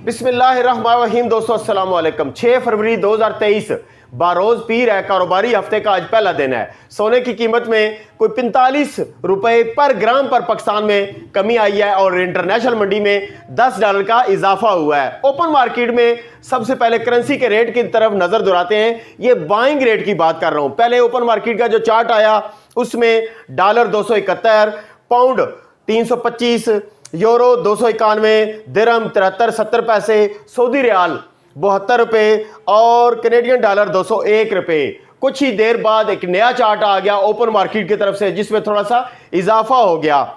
बिस्मिल्लाहिर्रहमानिर्रहीम। दोस्तों अस्सलाम वालेकुम। 6 फरवरी 2023 बारोज पीर है। कारोबारी हफ्ते का आज पहला दिन है। सोने की कीमत में कोई 45 रुपए पर ग्राम पर पाकिस्तान में कमी आई है और इंटरनेशनल मंडी में $10 का इजाफा हुआ है। ओपन मार्केट में सबसे पहले करेंसी के रेट की तरफ नजर दुराते हैं। ये बाइंग रेट की बात कर रहा हूं। पहले ओपन मार्केट का जो चार्ट आया उसमें डॉलर 271, पाउंड 325, यूरो 291, दिरहम 73.70 पैसे, सऊदी रियाल 72 रुपए और कैनेडियन डॉलर 201 रुपए। कुछ ही देर बाद एक नया चार्ट आ गया ओपन मार्केट की तरफ से जिसमें थोड़ा सा इजाफा हो गया।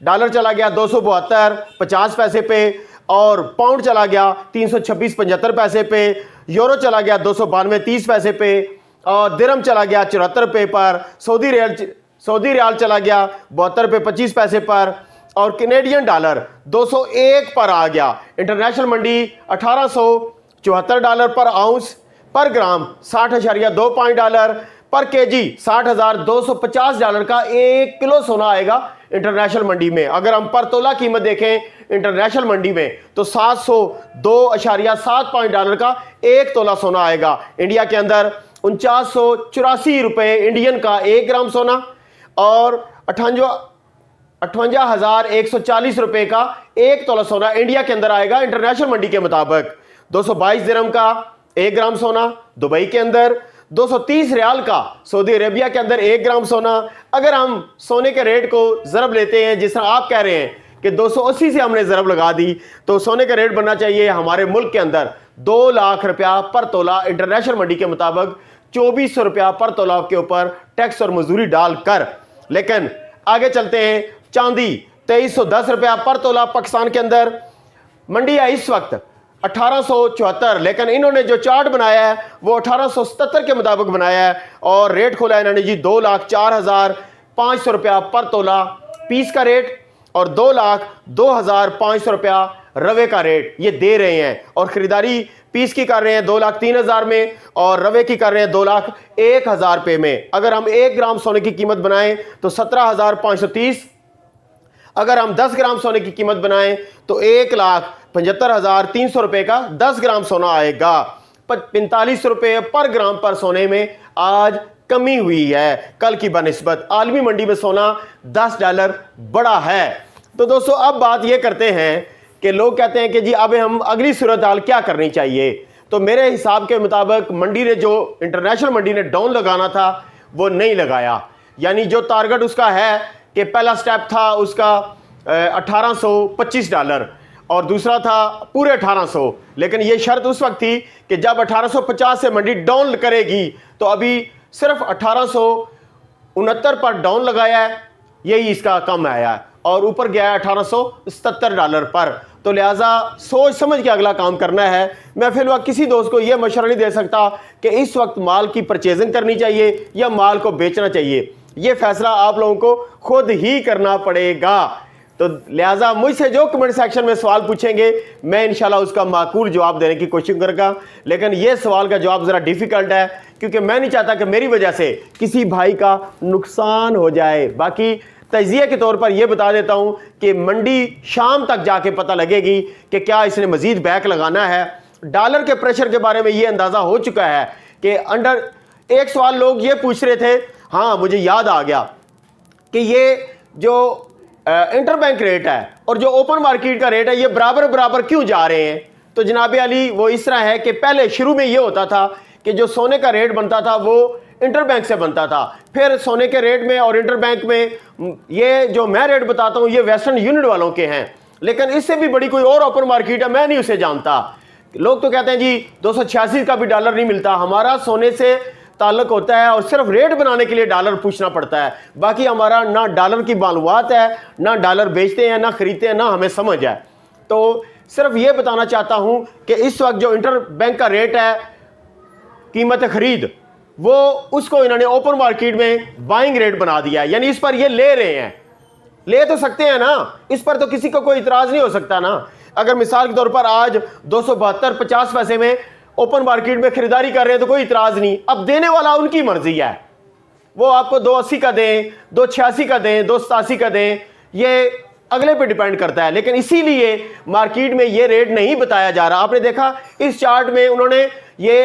डॉलर चला गया 272.50 पैसे पे और पाउंड चला गया 326.75 पैसे पे, यूरो चला गया 292.30 पैसे पे और दिरहम चला गया 74 रुपए पर, सऊदी रियाल चला गया 72.25 पैसे पर और कैनेडियन डॉलर 201 पर आ गया। इंटरनेशनल मंडी $1874 पर आउंस, पर ग्राम $60.25 पर केजी $60,250 का 1 किलो सोना आएगा इंटरनेशनल मंडी में। अगर हम पर तोला कीमत देखें इंटरनेशनल मंडी में तो $702.75 का 1 तोला सोना आएगा। इंडिया के अंदर 4984 रुपए इंडियन का 1 ग्राम सोना और 58,140 रुपए का 1 तोला सोना इंडिया के अंदर आएगा इंटरनेशनल मंडी के मुताबिक। 222 दिरहम का 1 ग्राम सोना दुबई के अंदर, 230 रियाल का सऊदी अरेबिया के अंदर 1 ग्राम सोना। अगर हम सोने के रेट को ज़रब लेते हैं जिस तरह आप कह रहे हैं कि 280 से हमने ज़रब लगा दी तो सोने का रेट बनना चाहिए हमारे मुल्क के अंदर 2 लाख रुपया पर तोला इंटरनेशनल मंडी के मुताबिक, 2400 रुपया पर तोला के ऊपर टैक्स और मजदूरी डालकर। लेकिन आगे चलते हैं। चांदी 2310 रुपया पर तोला पाकिस्तान के अंदर मंडी है इस वक्त 1874, लेकिन इन्होंने जो चार्ट बनाया है वो 1877 के मुताबिक बनाया है और रेट खोला है इन्होंने जी 2,04,500 रुपया पर तोला पीस का रेट और 2,02,500 रुपया रवे का रेट ये दे रहे हैं और खरीदारी पीस की कर रहे हैं 2,03,000 में और रवे की कर रहे हैं 2,01,000 रुपये में। अगर हम 1 ग्राम सोने की कीमत बनाएं तो 17,530, अगर हम 10 ग्राम सोने की कीमत बनाएं तो 1,75,300 रुपये का 10 ग्राम सोना आएगा। 45 रुपये पर ग्राम पर सोने में आज कमी हुई है कल की बनिस्बत। आलमी मंडी में सोना $10 बढ़ा है। तो दोस्तों अब बात यह करते हैं कि लोग कहते हैं कि जी अब हम अगली सूरत हाल क्या करनी चाहिए। तो मेरे हिसाब के मुताबिक मंडी ने जो इंटरनेशनल मंडी ने डाउन लगाना था वो नहीं लगाया। यानी जो टारगेट उसका है कि पहला स्टेप था उसका $1825 और दूसरा था पूरे 1800, लेकिन ये शर्त उस वक्त थी कि जब 1850 से मंडी डाउन करेगी तो अभी सिर्फ 1869 पर डाउन लगाया है, यही इसका कम आया है और ऊपर गया है $1877 पर। तो लिहाजा सोच समझ के अगला काम करना है। मैं फिलहाल किसी दोस्त को यह मशवरा नहीं दे सकता कि इस वक्त माल की परचेजिंग करनी चाहिए या माल को बेचना चाहिए। यह फैसला आप लोगों को खुद ही करना पड़ेगा। तो लिहाजा मुझसे जो कमेंट सेक्शन में सवाल पूछेंगे मैं इंशाल्लाह उसका माकूल जवाब देने की कोशिश करूँगा। लेकिन यह सवाल का जवाब ज़रा डिफ़िकल्ट है क्योंकि मैं नहीं चाहता कि मेरी वजह से किसी भाई का नुकसान हो जाए। बाकी तजिए के तौर पर यह बता देता हूं कि मंडी शाम तक जाके पता लगेगी कि क्या इसने मजीद बैक लगाना है। डॉलर के प्रेशर के बारे में यह अंदाज़ा हो चुका है कि अंडर एक सवाल लोग ये पूछ रहे थे, हाँ मुझे याद आ गया कि ये जो इंटरबैंक रेट है और जो ओपन मार्केट का रेट है ये बराबर बराबर क्यों जा रहे हैं। तो जनाब अली वो इस तरह है कि पहले शुरू में ये होता था कि जो सोने का रेट बनता था वो इंटरबैंक से बनता था, फिर सोने के रेट में और इंटरबैंक में ये जो मैं रेट बताता हूँ ये वेस्टर्न यूनिट वालों के हैं, लेकिन इससे भी बड़ी कोई और ओपन मार्केट है मैं नहीं उसे जानता। लोग तो कहते हैं जी 286 का भी डॉलर नहीं मिलता। हमारा सोने से ताल्लुक होता है और सिर्फ रेट बनाने के लिए डॉलर पूछना पड़ता है। बाकी हमारा ना डॉलर की मालूमात है, ना डॉलर बेचते हैं, ना खरीदते हैं, ना हमें समझ है। तो सिर्फ ये बताना चाहता हूँ कि इस वक्त जो इंटरबैंक का रेट है कीमत खरीद वो उसको इन्होंने ओपन मार्केट में बाइंग रेट बना दिया है। यानी इस पर ये ले रहे हैं, ले तो सकते हैं ना, इस पर तो किसी को कोई इतराज़ नहीं हो सकता ना। अगर मिसाल के तौर पर आज 272.50 पैसे में ओपन मार्केट में खरीदारी कर रहे हैं तो कोई इतराज़ नहीं। अब देने वाला उनकी मर्जी है, वो आपको 280 का दें, 286 का दें, 287 का दें, ये अगले पे डिपेंड करता है, लेकिन इसीलिए मार्केट में ये रेट नहीं बताया जा रहा। आपने देखा इस चार्ट में उन्होंने ये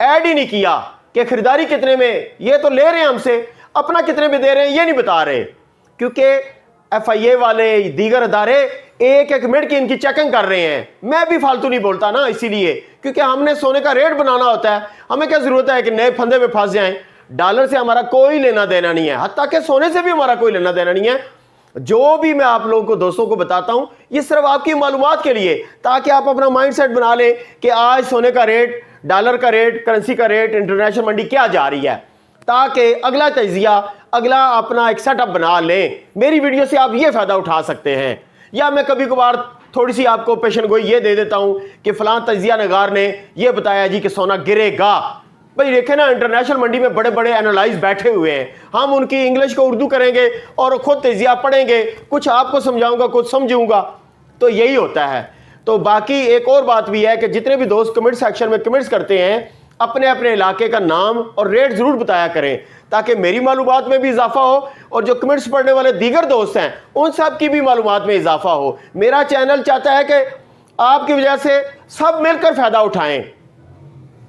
ऐड ही नहीं किया कि खरीदारी कितने में, ये तो ले रहे हैं हमसे, अपना कितने में दे रहे हैं ये नहीं बता रहे, क्योंकि FIA वाले दीगर अदारे एक एक मिनट की इनकी चेकिंग कर रहे हैं। मैं भी फालतू नहीं बोलता ना, इसीलिए क्योंकि हमने सोने का रेट बनाना होता है। हमें क्या जरूरत है कि नए फंदे में फंस जाएं। डॉलर से हमारा कोई लेना देना नहीं है, हत्ता कि सोने से भी हमारा कोई लेना देना नहीं है। जो भी मैं आप लोगों को, दोस्तों को बताता हूं, ये सिर्फ आपकी मालूमात के लिए, ताकि आप अपना माइंडसेट बना लें कि आज सोने का रेट, डॉलर का रेट, करेंसी का रेट, इंटरनेशनल मंडी क्या जा रही है, ताकि अगला तजिया, अगला अपना एक सेटअप बना लें। मेरी वीडियो से आप ये फायदा उठा सकते हैं। या मैं कभी कभार थोड़ी सी आपको पेशन गोई ये दे देता हूं कि फलां तजिया नगार ने ये बताया जी कि सोना गिरेगा। भाई देखे ना, इंटरनेशनल मंडी में बड़े बड़े एनालाइज बैठे हुए हैं, हम उनकी इंग्लिश को उर्दू करेंगे और खुद तजिया पढ़ेंगे, कुछ आपको समझाऊंगा, कुछ समझूंगा, तो यही होता है। तो बाकी एक और बात भी है कि जितने भी दोस्त कमेंट सेक्शन में कमेंट्स करते हैं, अपने अपने इलाके का नाम और रेट जरूर बताया करें, ताकि मेरी मालूमात में भी इजाफा हो और जो कमेंट्स पढ़ने वाले दीगर दोस्त हैं उन सब की भी मालूमात में इजाफा हो। मेरा चैनल चाहता है कि आपकी वजह से सब मिलकर फायदा उठाएं।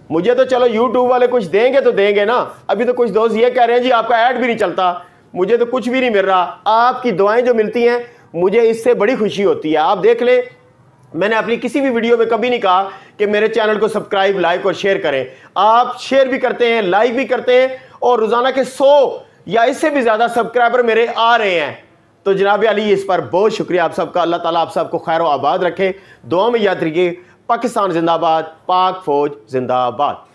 मुझे तो चलो यूट्यूब वाले कुछ देंगे तो देंगे ना, अभी तो कुछ दोस्त ये कह रहे हैं जी आपका ऐड भी नहीं चलता, मुझे तो कुछ भी नहीं मिल रहा। आपकी दुआएं जो मिलती हैं मुझे इससे बड़ी खुशी होती है। आप देख लें, मैंने अपनी किसी भी वीडियो में कभी नहीं कहा कि मेरे चैनल को सब्सक्राइब, लाइक और शेयर करें। आप शेयर भी करते हैं, लाइक भी करते हैं, और रोजाना के 100 या इससे भी ज्यादा सब्सक्राइबर मेरे आ रहे हैं। तो जनाब अली, इस पर बहुत शुक्रिया आप सबका। अल्लाह ताला आप सबको खैर आबाद रखे। दुआ में याद रखिए। पाकिस्तान जिंदाबाद, पाक फौज जिंदाबाद।